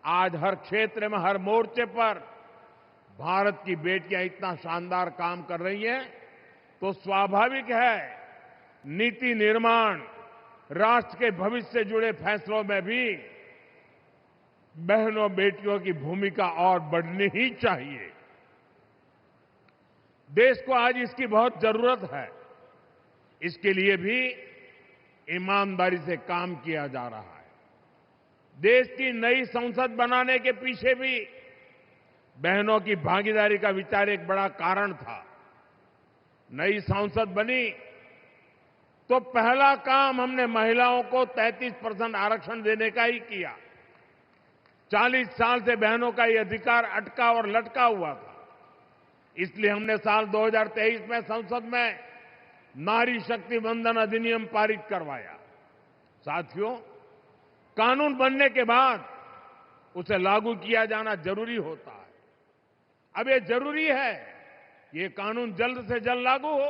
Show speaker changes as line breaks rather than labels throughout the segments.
आज हर क्षेत्र में, हर मोर्चे पर भारत की बेटियां इतना शानदार काम कर रही हैं, तो स्वाभाविक है नीति निर्माण, राष्ट्र के भविष्य से जुड़े फैसलों में भी बहनों बेटियों की भूमिका और बढ़नी ही चाहिए। देश को आज इसकी बहुत जरूरत है। इसके लिए भी ईमानदारी से काम किया जा रहा है। देश की नई संसद बनाने के पीछे भी बहनों की भागीदारी का विचार एक बड़ा कारण था। नई संसद बनी तो पहला काम हमने महिलाओं को 33% आरक्षण देने का ही किया। 40 साल से बहनों का ये अधिकार अटका और लटका हुआ था। इसलिए हमने साल 2023 में संसद में नारी शक्ति वंदन अधिनियम पारित करवाया। साथियों, कानून बनने के बाद उसे लागू किया जाना जरूरी होता है। अब ये जरूरी है ये कानून जल्द से जल्द लागू हो।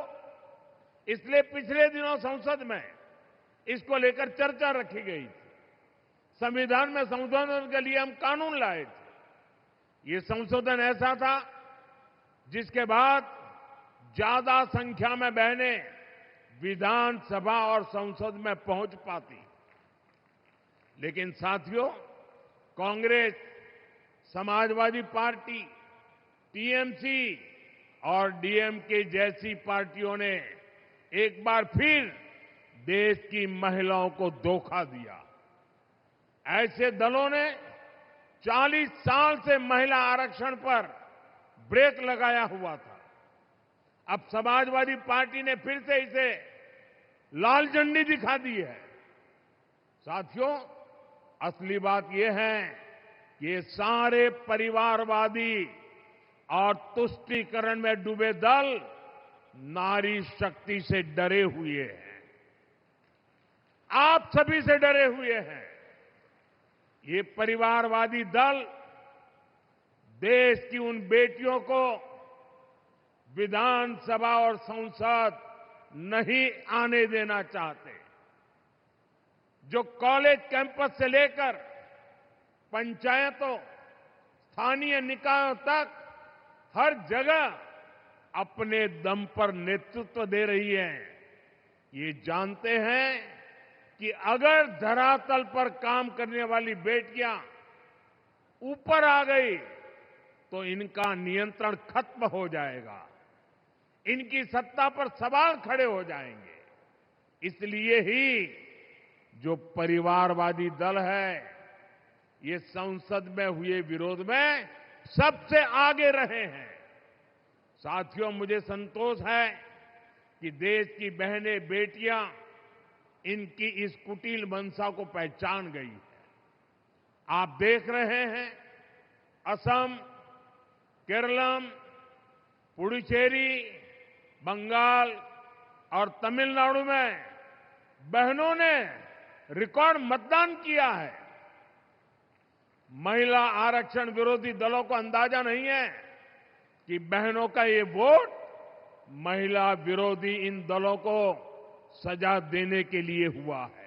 इसलिए पिछले दिनों संसद में इसको लेकर चर्चा रखी गई थी। संविधान में संशोधन के लिए हम कानून लाए थे। ये संशोधन ऐसा था जिसके बाद ज्यादा संख्या में बहनें विधानसभा और संसद में पहुंच पाती। लेकिन साथियों, कांग्रेस, समाजवादी पार्टी, टीएमसी और डीएमके जैसी पार्टियों ने एक बार फिर देश की महिलाओं को धोखा दिया। ऐसे दलों ने 40 साल से महिला आरक्षण पर ब्रेक लगाया हुआ था। अब समाजवादी पार्टी ने फिर से इसे लाल झंडी दिखा दी है। साथियों, असली बात यह है कि ये सारे परिवारवादी और तुष्टीकरण में डूबे दल नारी शक्ति से डरे हुए हैं। आप सभी से डरे हुए हैं। ये परिवारवादी दल देश की उन बेटियों को विधानसभा और संसद नहीं आने देना चाहते, जो कॉलेज कैंपस से लेकर पंचायतों, स्थानीय निकायों तक हर जगह अपने दम पर नेतृत्व दे रही है। ये जानते हैं कि अगर धरातल पर काम करने वाली बेटियां ऊपर आ गई तो इनका नियंत्रण खत्म हो जाएगा, इनकी सत्ता पर सवाल खड़े हो जाएंगे। इसलिए ही जो परिवारवादी दल है, ये संसद में हुए विरोध में सबसे आगे रहे हैं। साथियों, मुझे संतोष है कि देश की बहनें, बेटियां इनकी इस कुटिल मंशा को पहचान गई है। आप देख रहे हैं, असम, केरलम, पुडुचेरी, बंगाल और तमिलनाडु में बहनों ने रिकॉर्ड मतदान किया है। महिला आरक्षण विरोधी दलों को अंदाजा नहीं है कि बहनों का ये वोट महिला विरोधी इन दलों को सजा देने के लिए हुआ है।